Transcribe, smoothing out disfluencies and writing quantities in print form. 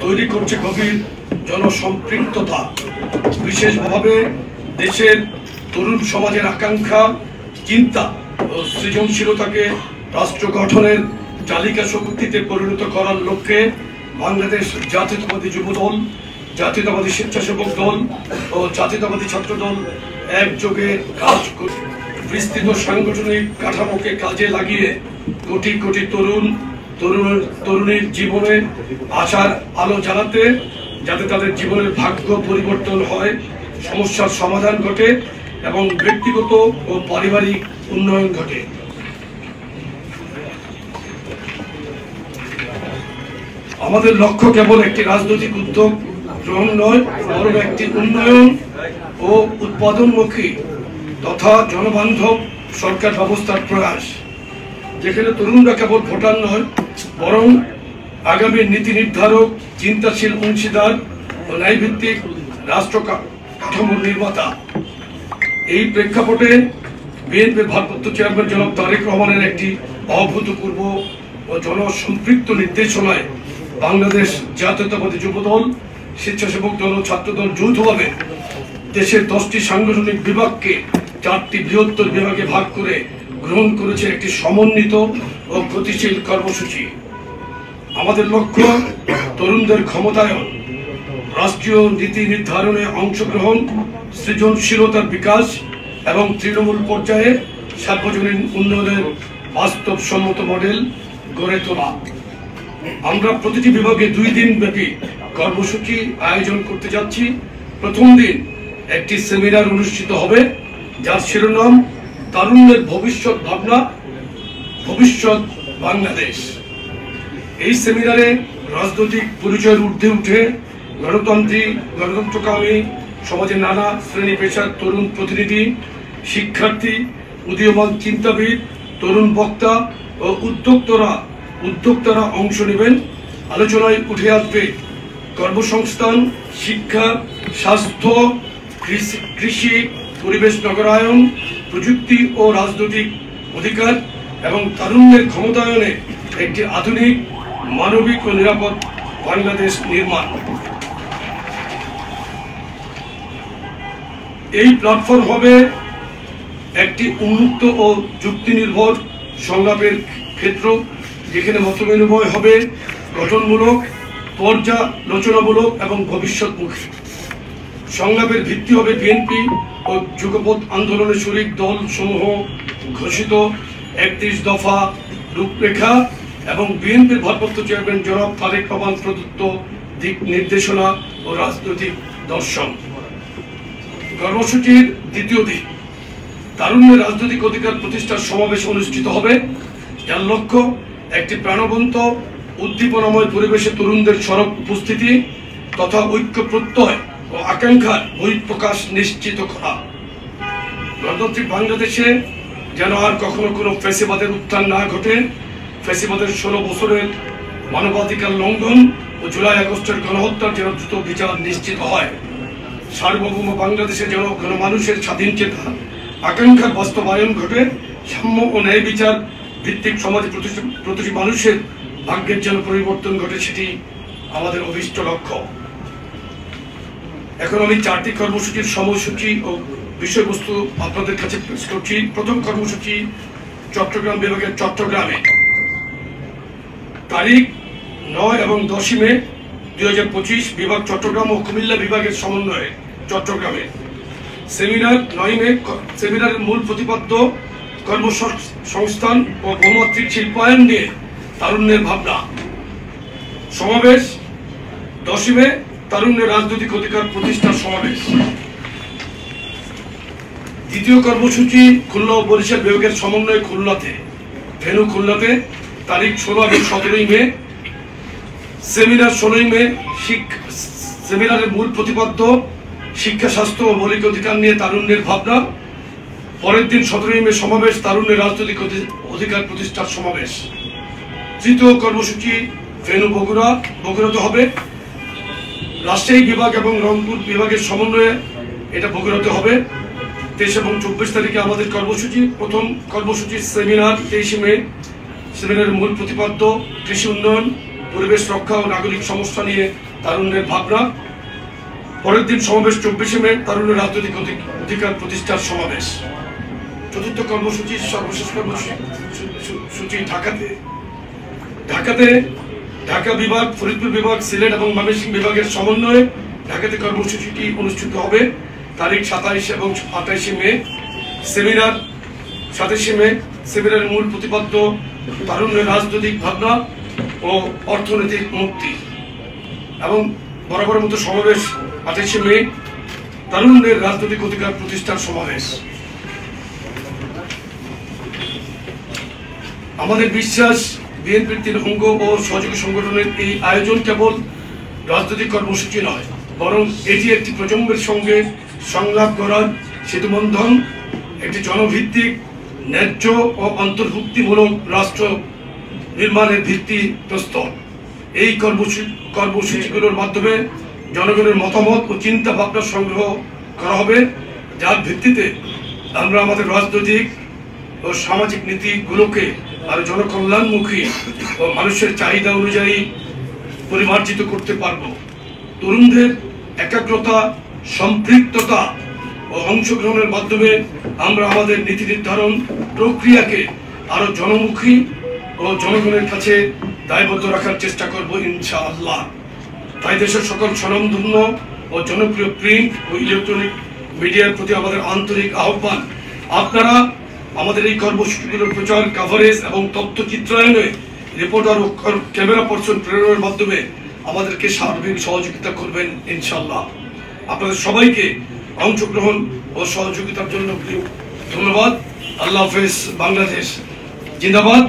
তৈরি করছে গভীর জনসম্পৃক্ততা। বিশেষভাবে দেশের তরুণ সমাজের আকাঙ্ক্ষা, চিন্তা ও সৃজনশীলতাকে রাষ্ট্র গঠনের চালিকা শক্তিতে পরিণত করার লক্ষ্যে বাংলাদেশ জাতীয়তাবাদী যুবদল, জাতীয়তাবাদী স্বেচ্ছাসেবক দল ও জাতীয়তাবাদী ছাত্রদল একযোগে কাজ করে বিস্তৃত সাংগঠনিক কাঠামোকে কাজে লাগিয়ে কোটি কোটি তরুণীর জীবনে আশার আলো জ্বালাতে, যাতে তাদের জীবনের ভাগ্য পরিবর্তন হয়, সমস্যার সমাধান ঘটে এবং ব্যক্তিগত ও পারিবারিক উন্নয়ন ঘটে। আমাদের লক্ষ্য কেবল একটি রাজনৈতিক উদ্যোগ গ্রহণ নয়, বরং একটি উন্নয়ন ও উৎপাদনমুখী তথা জনবান্ধব সরকার ব্যবস্থার প্রয়াস, যেখানে তরুণরা কেবল ভোটার নয়, বরং আগামী নীতি নির্ধারক, চিন্তাশীল অংশীদার ও ন্যায়ভিত্তিক রাষ্ট্র কাঠামোর নির্মাতা। এই প্রেক্ষাপটে বিএনপির ভারপ্রাপ্ত চেয়ারম্যান জনাব তারেক রহমানের একটি অভূতপূর্ব ও জনসম্পৃক্ত নির্দেশনায় বাংলাদেশ জাতীয়তাবাদী যুবদল, স্বেচ্ছাসেবক দল ও ছাত্রদল যৌথভাবে দেশের 10টি সাংগঠনিক বিভাগকে 4টি বৃহত্তর বিভাগে ভাগ করে গ্রহণ করেছে একটি সমন্বিত ও গতিশীল কর্মসূচি। আমাদের লক্ষ্য তরুণদের ক্ষমতায়ন, রাষ্ট্রীয় নীতি নির্ধারণে অংশগ্রহণ, সৃজনশীলতার বিকাশ এবং তৃণমূল পর্যায়ে সার্বজনীন উন্নয়নের বাস্তবসম্মত মডেল গড়ে তোলা। আমরা প্রতিটি বিভাগে 2 দিন ব্যাপী কর্মসূচি আয়োজন করতে যাচ্ছি। প্রথম দিন একটি সেমিনার অনুষ্ঠিত হবে, যার শিরোনাম তারুণ্যের ভবিষ্যৎ ভাবনা, ভবিষ্যৎ বাংলাদেশ। এই সেমিনারে রাজনৈতিক পরিচয়ের ঊর্ধ্বে উঠে গণতন্ত্রকামী সমাজের নানা শ্রেণী পেশার তরুণ প্রতিনিধি, শিক্ষার্থী, উদীয়মান চিন্তাবিদ, তরুণ বক্তা ও উদ্যোক্তারা অংশ নেবেন। আলোচনায় উঠে আসবে কর্মসংস্থান, শিক্ষা, স্বাস্থ্য, কৃষি, পরিবেশ নগরায়ন, প্রযুক্তি ও রাজনৈতিক অধিকার এবং তারুণ্যের ক্ষমতায়নে একটি আধুনিক, মানবিক ও নিরাপদ বাংলাদেশ নির্মাণ। এই প্ল্যাটফর্ম হবে একটি উন্মুক্ত ও যুক্তি নির্ভর সংলাপের ক্ষেত্র, যেখানে মতবিনিময় হবে গঠনমূলক, পর্যালোচনামূলক এবং ভবিষ্যৎমুখী। সংলাপের ভিত্তি হবে বিএনপি ও যুগপৎ আন্দোলনের শরিক দল সমূহ ঘোষিত 31 দফা রূপরেখা এবং বিএনপির ভারপ্রাপ্ত চেয়ারম্যান জনাব তারেক রহমান প্রদত্ত দিক নির্দেশনা ও রাজনৈতিক দর্শন। কর্মসূচির দ্বিতীয় দিন তারুণ্যের রাজনৈতিক অধিকার প্রতিষ্ঠার সমাবেশ অনুষ্ঠিত হবে, যার লক্ষ্য একটি প্রাণবন্ত, উদ্দীপনাময় পরিবেশে তরুণদের সরব উপস্থিতি তথা ঐক্য প্রত্যয় ও আকাঙ্ক্ষার বহিঃপ্রকাশ নিশ্চিত করা। গণতান্ত্রিক বাংলাদেশে যেন আর কখনো কোনো ফ্যাসিবাদের উত্থান না ঘটে, ফ্যাসিবাদের 16 বছরের মানবাধিকার লঙ্ঘন ও জুলাই আগস্টের গণহত্যার যেন দ্রুত বিচার নিশ্চিত হয়। সার্বভৌম বাংলাদেশে যেন কোনো মানুষের স্বাধীন চেতনা, আকাঙ্ক্ষার বাস্তবায়ন ঘটে, সাম্য ও ন্যায় বিচার ভিত্তিক সমাজে প্রতিটি মানুষের ভাগ্যের যেন পরিবর্তন ঘটে, সেটি আমাদের অভিষ্ট লক্ষ্য। এখন আমি 4টি কর্মসূচির সময়সূচি ও বিষয়বস্তু আপনাদের কাছে পেশ করছি। প্রথম কর্মসূচি চট্টগ্রাম বিভাগের চট্টগ্রামে তারিখ 9 এবং 10 মে 2025 বিভাগ চট্টগ্রাম ও কুমিল্লা বিভাগের সমন্বয়ে চট্টগ্রামে সেমিনার। 9 মে সেমিনারের মূল প্রতিপাদ্য কর্মসংস্থান ও বহুমাত্রিক শিল্পায়ন নিয়ে তারুণ্যের ভাবনা। সমাবেশ 10 মে তারুণ্যের রাজনৈতিক অধিকার প্রতিষ্ঠার সমাবেশ। দ্বিতীয় কর্মসূচি খুলনা ও বরিশাল বিভাগের সমন্বয়ে খুলনাতে, ভেন্যু খুলনাতে তারিখ 16 এবং 17 মে সেমিনার। 16 মে সেমিনারের মূল প্রতিপাদ্য শিক্ষা, স্বাস্থ্য ও মৌলিক অধিকার নিয়ে তারুণ্যের ভাবনা। পরের দিন 17 মে সমাবেশ, তারুণ্যের রাজনৈতিক অধিকার প্রতিষ্ঠার সমাবেশ। তৃতীয় কর্মসূচি ভেন্যু বগুড়াতে হবে। রাজশাহী বিভাগ এবং রংপুর বিভাগের সমন্বয়ে এটা বগুড়াতে হবে। 23 এবং 24 তারিখে আমাদের কর্মসূচি। প্রথম কর্মসূচি সেমিনার 23 মে, সেমিনারের মূল প্রতিপাদ্য কৃষি উন্নয়ন, পরিবেশ রক্ষা ও নাগরিক সমস্যা নিয়ে তারুণ্যের ভাবনা। পরের দিন সমাবেশ 24শে মে তারুণ্যের রাজনৈতিক অধিকার প্রতিষ্ঠার সমাবেশ। চতুর্থ কর্মসূচি সর্বশেষ কর্মসূচি ঢাকাতে ঢাকা বিভাগ, ফরিদপুর বিভাগ, সিলেট এবং ময়মনসিংহ বিভাগের সমন্বয়ে ঢাকাতে কর্মসূচিটি অনুষ্ঠিত হবে তারিখ 27 এবং 28শে মে। সেমিনার 27শে মে। সেমিনারের মূল প্রতিপাদ্য তারুণ্যের রাজনৈতিক ভাবনা ও অর্থনৈতিক মুক্তি। এবং বরাবর মতো সমাবেশ 28শে মে তারুণ্যের রাজনৈতিক অধিকার প্রতিষ্ঠার সমাবেশ। আমাদের বিশ্বাস, বিএনপির 3 অঙ্গ ও সহযোগী সংগঠনের এই আয়োজন কেবল রাজনৈতিক কর্মসূচি নয়, বরং এটি একটি প্রজন্মের সঙ্গে সংলাপ করার সেতুবন্ধন, একটি জনভিত্তিক, ন্যায্য ও অন্তর্ভুক্তিমূলক রাষ্ট্র নির্মাণের ভিত্তি প্রস্তর। এই কর্মসূচিগুলোর মাধ্যমে জনগণের মতামত ও চিন্তা ভাবনা সংগ্রহ করা হবে, যার ভিত্তিতে আমরা আমাদের রাজনৈতিক ও সামাজিক নীতিগুলোকে আরো জনকল্যাণমুখী ও মানুষের চাহিদা অনুযায়ী পরিমার্জিত করতে পারব। তরুণদের একাগ্রতা, সম্পৃক্ততা ও অংশগ্রহণের মাধ্যমে আমরা আমাদের নীতি নির্ধারণ প্রক্রিয়াকে আরো জনমুখী ও জনগণের কাছে দায়বদ্ধ রাখার চেষ্টা করব ইনশাআল্লাহ। তাই দেশের সকল স্বনামধন্য ও জনপ্রিয় প্রিন্ট ও ইলেকট্রনিক মিডিয়ার প্রতি আমাদের আন্তরিক আহ্বান, আপনারা আমাদের এই কর্মসূচিগুলোর প্রচার, কভারেজ এবং তথ্য চিত্রায়নে রিপোর্টার ও ক্যামেরা পার্সন প্রেরণের মাধ্যমে আমাদেরকে সার্বিক সহযোগিতা করবেন ইনশাআল্লাহ। আপনাদের সবাইকে অংশগ্রহণ ও সহযোগিতার জন্য ধন্যবাদ। আল্লাহ হাফেজ। বাংলাদেশ জিন্দাবাদ।